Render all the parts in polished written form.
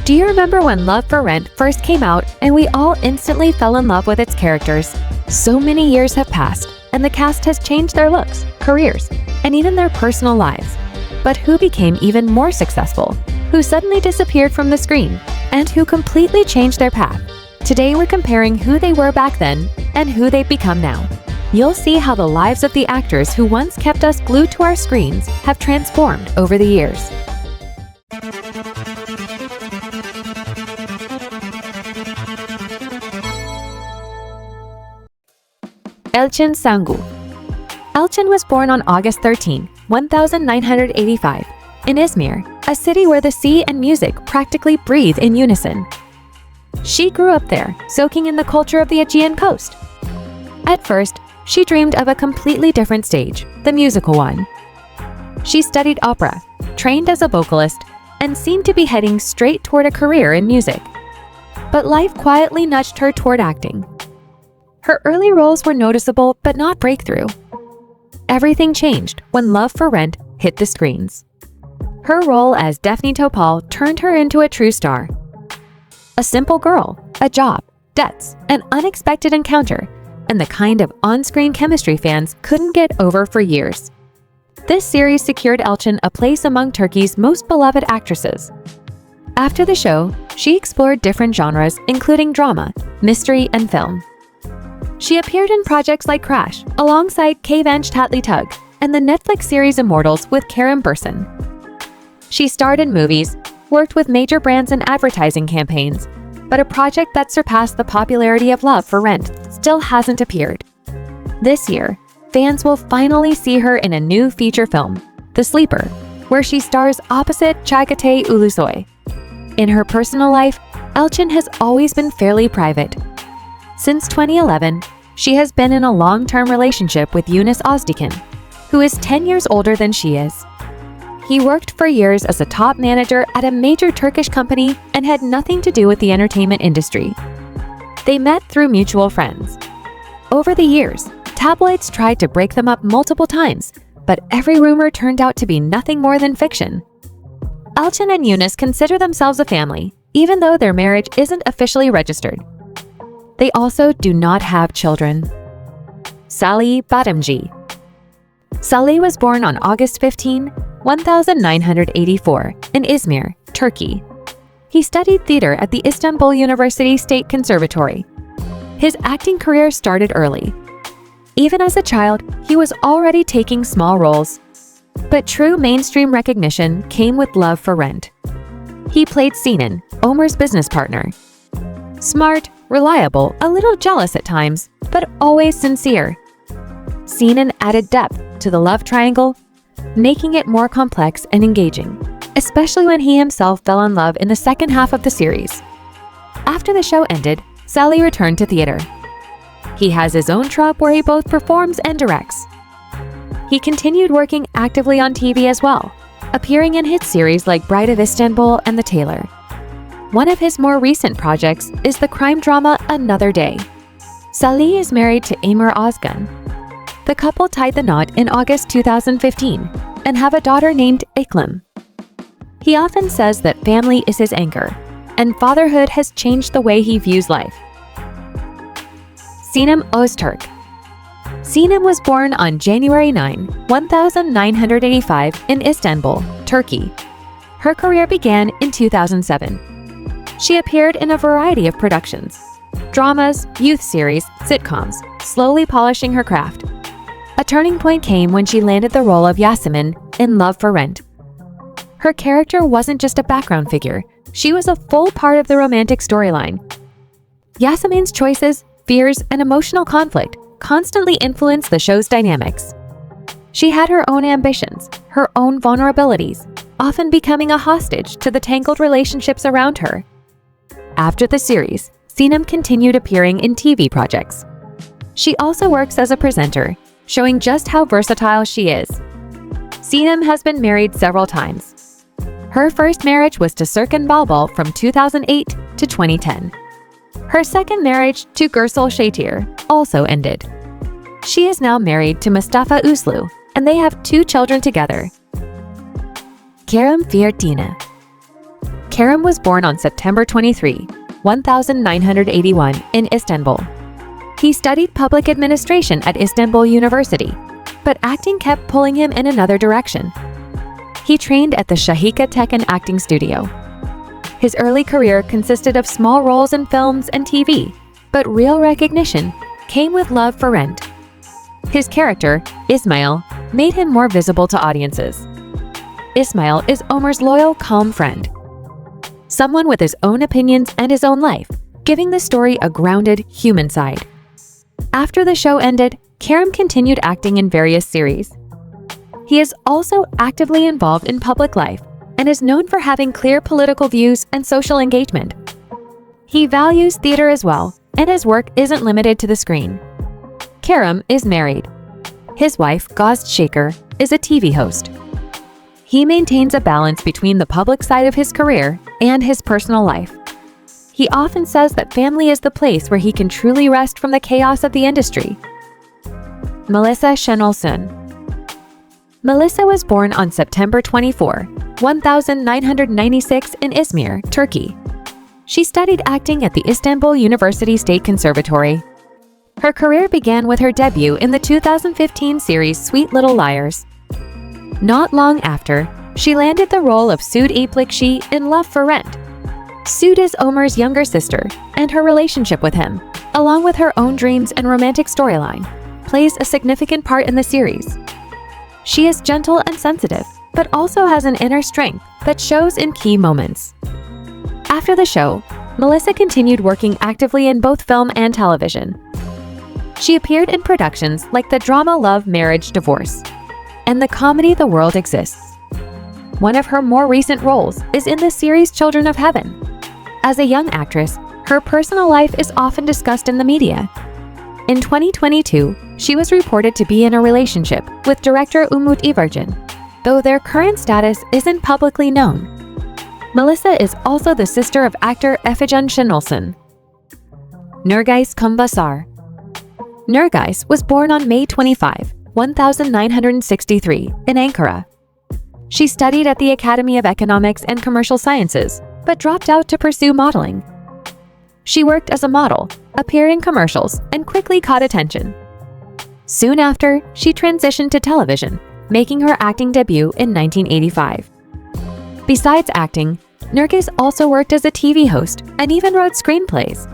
Do you remember when Love for Rent first came out and we all instantly fell in love with its characters? So many years have passed, and the cast has changed their looks, careers, and even their personal lives. But who became even more successful? Who suddenly disappeared from the screen? And who completely changed their path? Today we're comparing who they were back then and who they've become now. You'll see how the lives of the actors who once kept us glued to our screens have transformed over the years. Elchin Sangu. Elcin was born on August 13, 1985, in Izmir, a city where the sea and music practically breathe in unison. She grew up there, soaking in the culture of the Aegean coast. At first, she dreamed of a completely different stage, the musical one. She studied opera, trained as a vocalist, and seemed to be heading straight toward a career in music. But life quietly nudged her toward acting. Her early roles were noticeable but not breakthrough. Everything changed when Love for Rent hit the screens. Her role as Daphne Topal turned her into a true star. A simple girl, a job, debts, an unexpected encounter, and the kind of on-screen chemistry fans couldn't get over for years. This series secured Elcin a place among Turkey's most beloved actresses. After the show, she explored different genres including drama, mystery, and film. She appeared in projects like Crash alongside Kıvanç Tatlıtuğ and the Netflix series Immortals with Karum Fina. She starred in movies, worked with major brands and advertising campaigns, but a project that surpassed the popularity of Love for Rent still hasn't appeared. This year, fans will finally see her in a new feature film, The Sleeper, where she stars opposite Çağatay Ulusoy. In her personal life, Elcin has always been fairly private. Since 2011, she has been in a long-term relationship with Yunus Özdiken, who is 10 years older than she is. He worked for years as a top manager at a major Turkish company and had nothing to do with the entertainment industry. They met through mutual friends. Over the years, tabloids tried to break them up multiple times, but every rumor turned out to be nothing more than fiction. Elcin and Yunus consider themselves a family, even though their marriage isn't officially registered. They also do not have children. Salih Bademci. Salih was born on August 15, 1984, in Izmir, Turkey. He studied theater at the Istanbul University State Conservatory. His acting career started early. Even as a child, he was already taking small roles. But true mainstream recognition came with Love for Rent. He played Sinan, Omar's business partner. Smart, reliable, a little jealous at times, but always sincere. Sinan added depth to the love triangle, making it more complex and engaging, especially when he himself fell in love in the second half of the series. After the show ended, Salih returned to theater. He has his own troupe where he both performs and directs. He continued working actively on TV as well, appearing in hit series like Bride of Istanbul and The Tailor. One of his more recent projects is the crime drama Another Day. Salih is married to Cenam Ourk. The couple tied the knot in August 2015 and have a daughter named Elcin. He often says that family is his anchor, and fatherhood has changed the way he views life. Cenam Ourk. Cenam was born on January 9, 1985 in Istanbul, Turkey. Her career began in 2007. She appeared in a variety of productions, dramas, youth series, sitcoms, slowly polishing her craft. A turning point came when she landed the role of Yasemin in Love for Rent. Her character wasn't just a background figure, she was a full part of the romantic storyline. Yasemin's choices, fears, and emotional conflict constantly influenced the show's dynamics. She had her own ambitions, her own vulnerabilities, often becoming a hostage to the tangled relationships around her. After the series, Cenam continued appearing in TV projects. She also works as a presenter, showing just how versatile she is. Cenam has been married several times. Her first marriage was to Serkan Balbal from 2008 to 2010. Her second marriage to Gürsel Şatir also ended. She is now married to Mustafa Uslu, and they have 2 children together. Karum Fina. Karum was born on September 23, 1981 in Istanbul. He studied public administration at Istanbul University, but acting kept pulling him in another direction. He trained at the Şahika Tekin acting studio. His early career consisted of small roles in films and TV, but real recognition came with love for Rent. His character, Ismail, made him more visible to audiences. Ismail is Omar's loyal, calm friend. Someone with his own opinions and his own life, giving the story a grounded, human side. After the show ended, Karum continued acting in various series. He is also actively involved in public life and is known for having clear political views and social engagement. He values theater as well, and his work isn't limited to the screen. Karum is married. His wife, Gaz Shaker, is a TV host. He maintains a balance between the public side of his career and his personal life. He often says that family is the place where he can truly rest from the chaos of the industry. Melissa Chennelun. Melissa was born on September 24, 1996 in Izmir, Turkey. She studied acting at the Istanbul University State Conservatory. Her career began with her debut in the 2015 series Sweet Little Liars. Not long after, she landed the role of Sude İplikçi in Love for Rent. Sude is Omar's younger sister, and her relationship with him, along with her own dreams and romantic storyline, plays a significant part in the series. She is gentle and sensitive, but also has an inner strength that shows in key moments. After the show, Melissa continued working actively in both film and television. She appeared in productions like the drama Love, Marriage, Divorce, and the comedy The World Exists. One of her more recent roles is in the series Children of Heaven. As a young actress, her personal life is often discussed in the media. In 2022, she was reported to be in a relationship with director Umut Ivercan, though their current status isn't publicly known. Melissa is also the sister of actor Efecan Şenolsun. Nurgis Kbasar. Nurgis was born on May 25, 1963 in Ankara. She studied at the Academy of Economics and Commercial Sciences, but dropped out to pursue modeling. She worked as a model, appeared in commercials, and quickly caught attention. Soon after, she transitioned to television, making her acting debut in 1985. Besides acting, Nurgis also worked as a TV host and even wrote screenplays.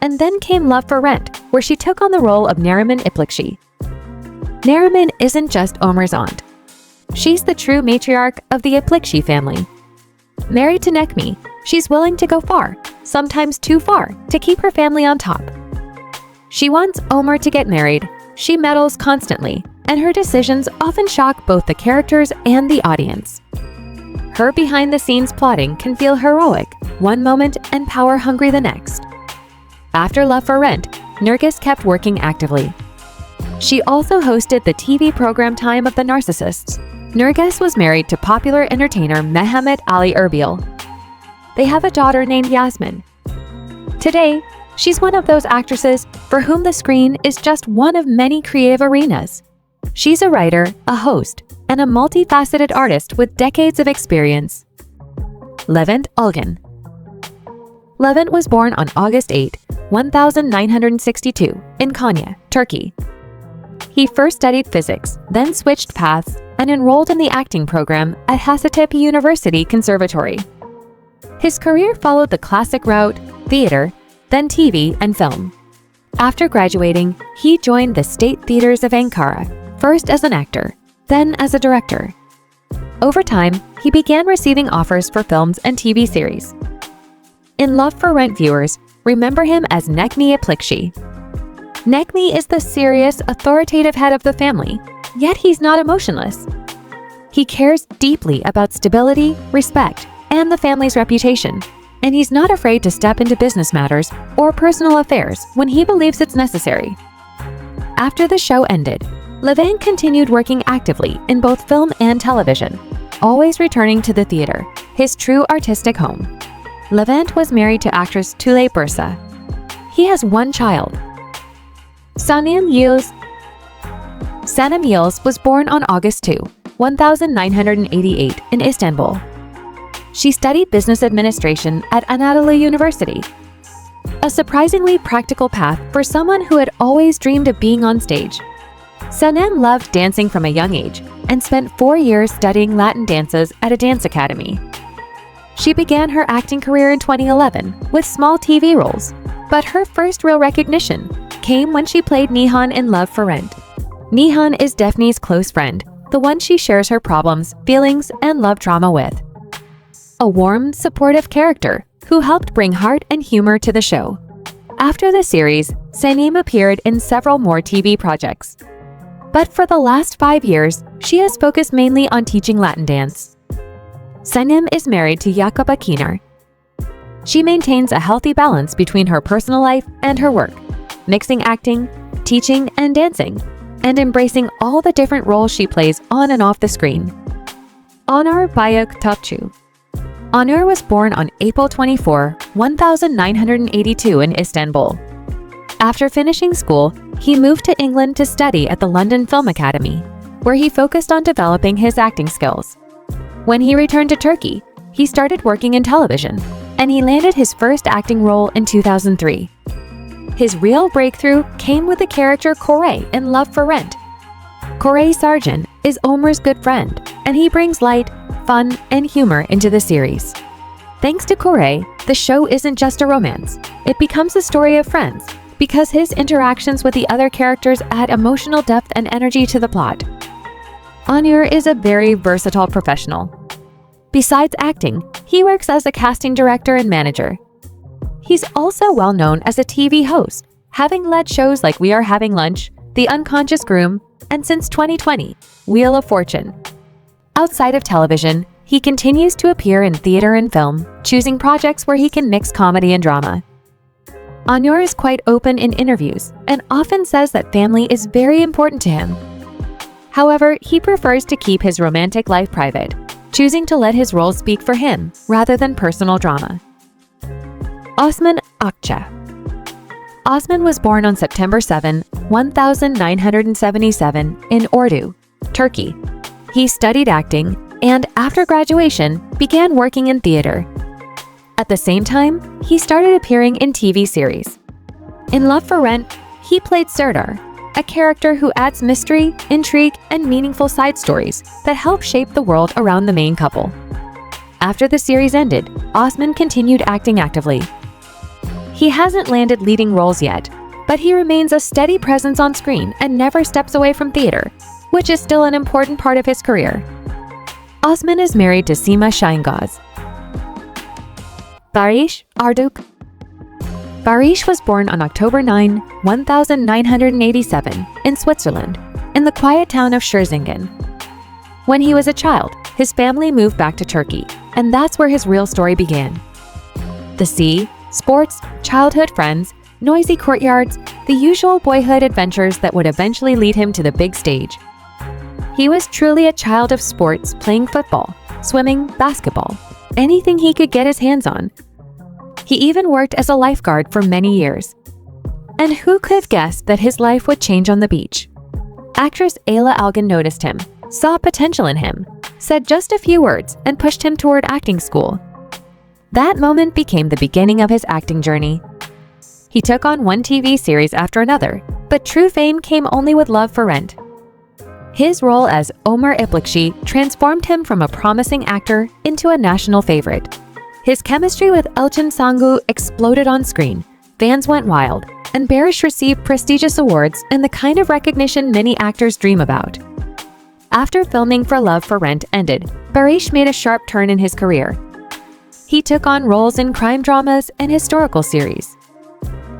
And then came Love for Rent, where she took on the role of Neriman İplikçi. Neriman isn't just Omar's aunt. She's the true matriarch of the İplikçi family. Married to Necmi, she's willing to go far, sometimes too far, to keep her family on top. She wants Omar to get married, she meddles constantly, and her decisions often shock both the characters and the audience. Her behind-the-scenes plotting can feel heroic one moment and power-hungry the next. After Love for Rent, Nurgis kept working actively. She also hosted the TV program Time of the Narcissists. Nurgis was married to popular entertainer Mehmet Ali Erbil. They have a daughter named Yasmin. Today, she's one of those actresses for whom the screen is just one of many creative arenas. She's a writer, a host, and a multifaceted artist with decades of experience. Levvent Olgan. Levvent was born on August 8, 1962 in Konya, Turkey. He first studied physics, then switched paths and enrolled in the acting program at Hacettepe University Conservatory. His career followed the classic route, theater, then TV and film. After graduating, he joined the State Theatres of Ankara, first as an actor, then as a director. Over time, he began receiving offers for films and TV series. In Love for Rent, viewers remember him as Necmi İplikçi. Necmi is the serious, authoritative head of the family, yet he's not emotionless. He cares deeply about stability, respect, and the family's reputation, and he's not afraid to step into business matters or personal affairs when he believes it's necessary. After the show ended, Levvent continued working actively in both film and television, always returning to the theater, his true artistic home. Levvent was married to actress Tülay Bursa. He has one child. Cenam Ourk was born on August 2, 1988 in Istanbul. she studied business administration at Anadolu University. A surprisingly practical path for someone who had always dreamed of being on stage. Cenam loved dancing from a young age and spent 4 years studying Latin dances at a dance academy. She began her acting career in 2011 with small TV roles, but her first real recognition came when she played Nihan in Love for Rent. Nihan is Daphne's close friend, the one she shares her problems, feelings, and love drama with. A warm, supportive character who helped bring heart and humor to the show. After the series, Cenam appeared in several more TV projects. But for the last 5 years, she has focused mainly on teaching Latin dance. Cenam is married to Jakob Akinar. She maintains a healthy balance between her personal life and her work, mixing acting, teaching, and dancing, and embracing all the different roles she plays on and off the screen. Onur Bayaku. Onur was born on April 24, 1982 in Istanbul. After finishing school, he moved to England to study at the London Film Academy, where he focused on developing his acting skills. When he returned to Turkey, he started working in television, and he landed his first acting role in 2003. His real breakthrough came with the character Kore in Love for Rent. Kore Sargent is Omar's good friend, and he brings light, fun, and humor into the series. Thanks to Kore, the show isn't just a romance. It becomes a story of friends, because his interactions with the other characters add emotional depth and energy to the plot. Onur is a very versatile professional. Besides acting, he works as a casting director and manager. He's also well known as a TV host, having led shows like We Are Having Lunch, The Unconscious Groom, and since 2020, Wheel of Fortune. Outside of television, he continues to appear in theater and film, choosing projects where he can mix comedy and drama. Onur is quite open in interviews and often says that family is very important to him. However, he prefers to keep his romantic life private, choosing to let his roles speak for him rather than personal drama. Osman Aka. Osman was born on September 7, 1977 in Arduc, Turkey. He studied acting and, after graduation, began working in theater. At the same time, he started appearing in TV series. In Love for Rent, he played Serdar, a character who adds mystery, intrigue, and meaningful side stories that help shape the world around the main couple. After the series ended, Osman continued acting actively. He hasn't landed leading roles yet, but he remains a steady presence on screen and never steps away from theater, which is still an important part of his career. Osman is married to Sima Şahingöz. Barish Arduk. Barish was born on October 9, 1987 in Switzerland, in the quiet town of Scherzingen. When he was a child, his family moved back to Turkey, and that's where his real story began. The sea, sports, childhood friends, noisy courtyards, the usual boyhood adventures that would eventually lead him to the big stage. He was truly a child of sports, playing football, swimming, basketball, anything he could get his hands on. He even worked as a lifeguard for many years. And who could have guessed that his life would change on the beach? Actress Ayla Algan noticed him, saw potential in him, said just a few words, and pushed him toward acting school. That moment became the beginning of his acting journey. He took on one TV series after another, but true fame came only with Love for Rent. His role as Omar Iplikçi transformed him from a promising actor into a national favorite. His chemistry with Elchin Sangu exploded on screen, fans went wild, and Barish received prestigious awards and the kind of recognition many actors dream about. After filming for Love for Rent ended, Barish made a sharp turn in his career. He took on roles in crime dramas and historical series.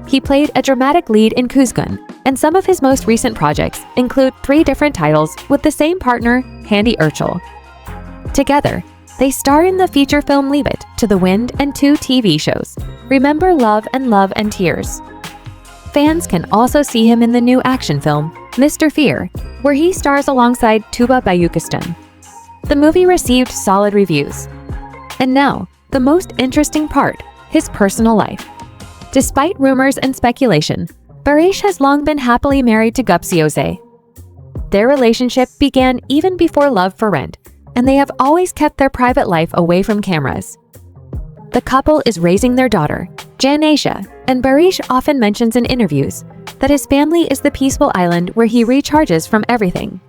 He played a dramatic lead in Kuzgun, and some of his most recent projects include 3 different titles with the same partner, Hande Erçel. Together, they star in the feature film Leave It to the Wind and 2 TV shows, Remember Love and Love and Tears. Fans can also see him in the new action film, Mr. Fear, where he stars alongside Tuba Bayukistan. The movie received solid reviews. And now, the most interesting part, his personal life. Despite rumors and speculation, Barish has long been happily married to Gupse Öze. Their relationship began even before Love for Rent, and they have always kept their private life away from cameras. The couple is raising their daughter, Janasia, and Barish often mentions in interviews that his family is the peaceful island where he recharges from everything.